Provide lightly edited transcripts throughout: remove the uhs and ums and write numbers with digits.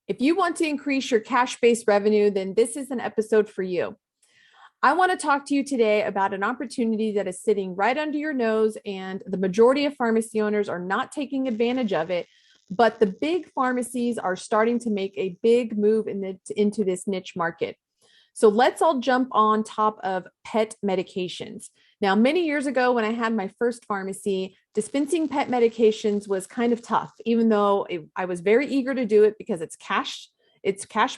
If you want to increase your cash-based revenue, then this is an episode for you. I want to talk to you today about an opportunity that is sitting right under your nose, and the majority of pharmacy owners are not taking advantage of it. But the big pharmacies are starting to make a big move into this niche market. So let's all jump on top of pet medications. Now, many years ago, when I had my first pharmacy, dispensing pet medications was kind of tough, even though I was very eager to do it because it's cash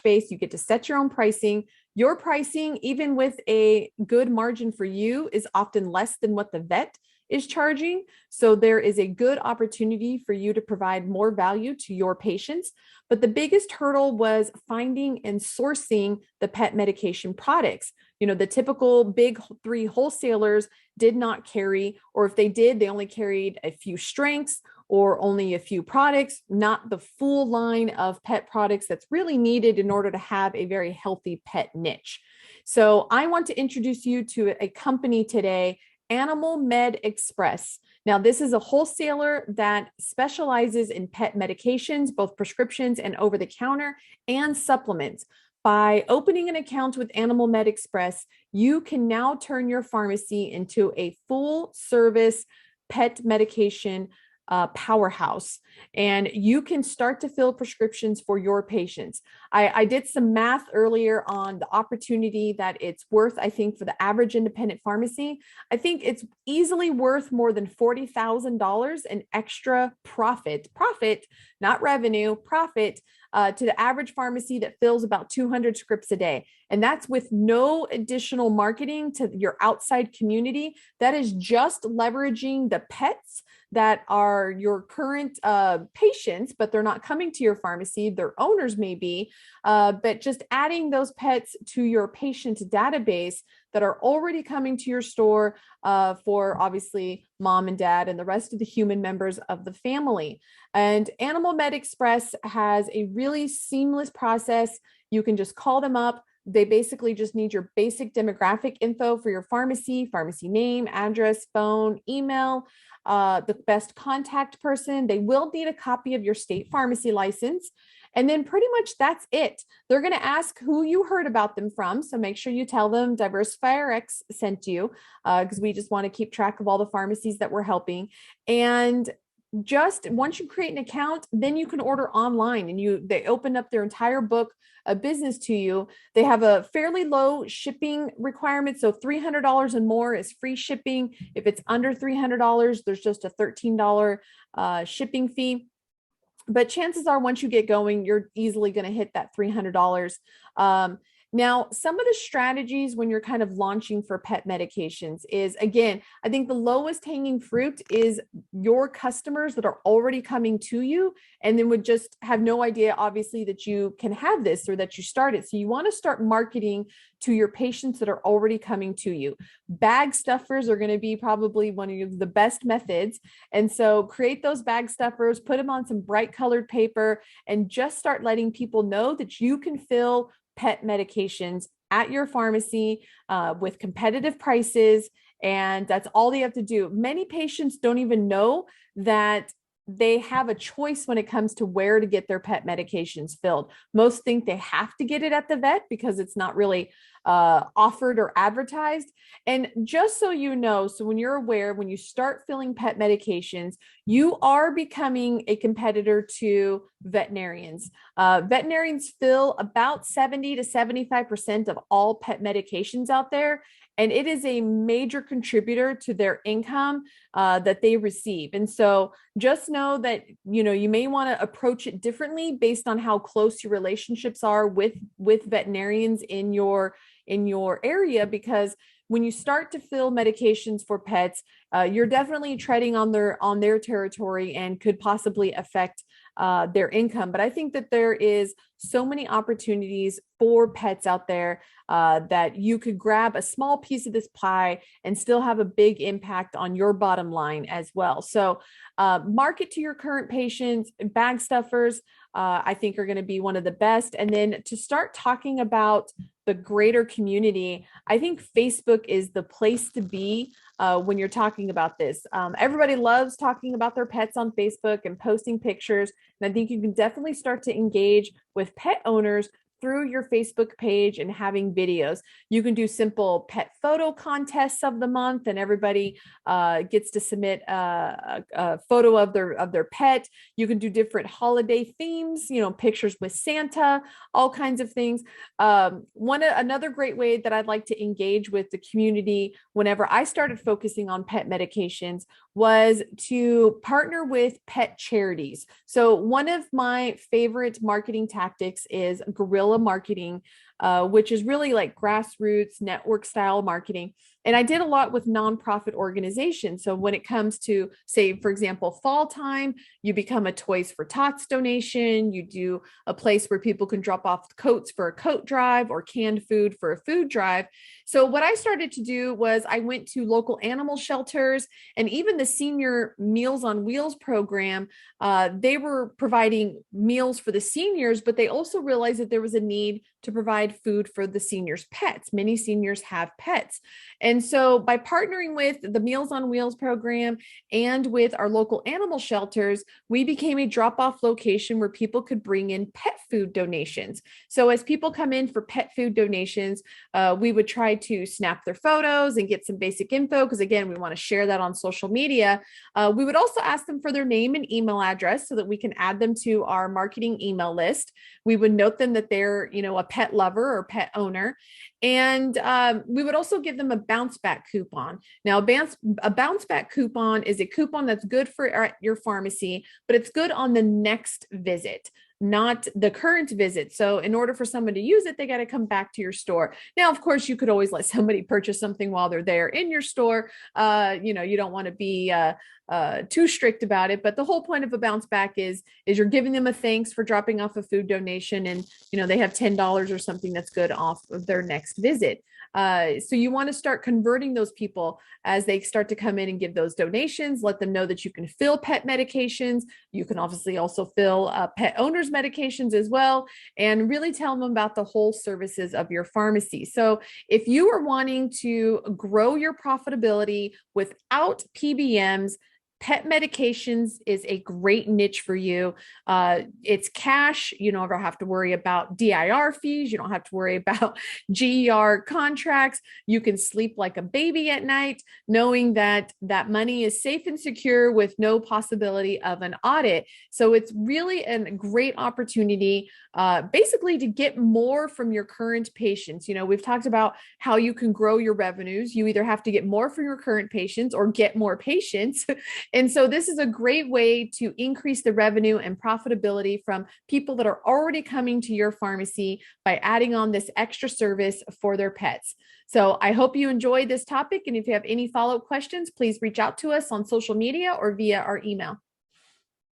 based. You get to set your own pricing. Your pricing, even with a good margin for you, is often less than what the vet is charging. So there is a good opportunity for you to provide more value to your patients. But the biggest hurdle was finding and sourcing the pet medication products. You know, the typical big three wholesalers did not carry, or if they did, they only carried a few strengths or only a few products, not the full line of pet products that's really needed in order to have a very healthy pet niche. So I want to introduce you to a company today, Animal Med Express. Now, this is a wholesaler that specializes in pet medications, both prescriptions and over the counter, and supplements. By opening an account with Animal Med Express, you can now turn your pharmacy into a full service pet medication powerhouse, and you can start to fill prescriptions for your patients. I did some math earlier on the opportunity that it's worth. I think for the average independent pharmacy, I think it's easily worth more than $40,000 in extra profit, not revenue, profit to the average pharmacy that fills about 200 scripts a day. And that's with no additional marketing to your outside community. That is just leveraging the pets that are your current patients, but they're not coming to your pharmacy. Their owners may be, but just adding those pets to your patient database that are already coming to your store for obviously mom and dad and the rest of the human members of the family. And Animal Med Express has a really seamless process. You can just call them up. They basically just need your basic demographic info for your pharmacy name, address, phone, email, the best contact person. They will need a copy of your state pharmacy license. And then pretty much that's it. They're going to ask who you heard about them from. So make sure you tell them DiversifyRx sent you, because we just want to keep track of all the pharmacies that we're helping. And just once you create an account, then you can order online, and they open up their entire book of business to you. They have a fairly low shipping requirement. So $300 and more is free shipping. If it's under $300, there's just a $13 shipping fee. But chances are once you get going, you're easily going to hit that $300. Now, some of the strategies when you're kind of launching for pet medications is, again, I think the lowest hanging fruit is your customers that are already coming to you and then would just have no idea, obviously, that you can have this or that you started. So you want to start marketing to your patients that are already coming to you. Bag stuffers are going to be probably one of the best methods. And so create those bag stuffers, put them on some bright colored paper, and just start letting people know that you can fill pet medications at your pharmacy with competitive prices. And that's all they have to do. Many patients don't even know that they have a choice when it comes to where to get their pet medications filled. Most think they have to get it at the vet because it's not really offered or advertised. And just so you know, so when you're aware, when you start filling pet medications, you are becoming a competitor to veterinarians. Veterinarians fill about 70 to 75% of all pet medications out there. And it is a major contributor to their income that they receive. And so just know that, you may want to approach it differently based on how close your relationships are with veterinarians in your area, because when you start to fill medications for pets, you're definitely treading on their territory and could possibly affect their income. But I think that there is so many opportunities for pets out there that you could grab a small piece of this pie and still have a big impact on your bottom line as well. So market to your current patients, bag stuffers. I think are going to be one of the best. And then to start talking about the greater community, I think Facebook is the place to be when you're talking about this. Everybody loves talking about their pets on Facebook and posting pictures. And I think you can definitely start to engage with pet owners through your Facebook page and having videos. You can do simple pet photo contests of the month, and everybody gets to submit a photo of their pet. You can do different holiday themes, pictures with Santa, all kinds of things. Another great way that I'd like to engage with the community whenever I started focusing on pet medications was to partner with pet charities. So one of my favorite marketing tactics is guerrilla marketing, which is really like grassroots network style marketing. And I did a lot with nonprofit organizations. So when it comes to, say, for example, fall time, you become a Toys for Tots donation. You do a place where people can drop off coats for a coat drive or canned food for a food drive. So what I started to do was I went to local animal shelters and even the Senior Meals on Wheels program. They were providing meals for the seniors, but they also realized that there was a need to provide food for the seniors' pets. Many seniors have pets. And so by partnering with the Meals on Wheels program and with our local animal shelters, we became a drop-off location where people could bring in pet food donations. So as people come in for pet food donations, we would try to snap their photos and get some basic info, because again, we want to share that on social media. We would also ask them for their name and email address so that we can add them to our marketing email list. We would note them that they're, a pet lover or pet owner. And we would also give them a bounce back coupon. Now, a bounce back coupon is a coupon that's good for your pharmacy, but it's good on the next visit, not the current visit. So in order for someone to use it, they got to come back to your store. Now, of course, you could always let somebody purchase something while they're there in your store. You don't want to be too strict about it, but the whole point of a bounce back is you're giving them a thanks for dropping off a food donation, and they have $10 or something that's good off of their next visit. So you want to start converting those people as they start to come in and give those donations. Let them know that you can fill pet medications. You can obviously also fill pet owners' medications as well, and really tell them about the whole services of your pharmacy. So if you are wanting to grow your profitability without PBMs, pet medications is a great niche for you. It's cash. You don't ever have to worry about DIR fees. You don't have to worry about GER contracts. You can sleep like a baby at night, knowing that that money is safe and secure with no possibility of an audit. So it's really a great opportunity, basically to get more from your current patients. We've talked about how you can grow your revenues. You either have to get more from your current patients or get more patients. And so this is a great way to increase the revenue and profitability from people that are already coming to your pharmacy by adding on this extra service for their pets. So I hope you enjoyed this topic. And if you have any follow-up questions, please reach out to us on social media or via our email.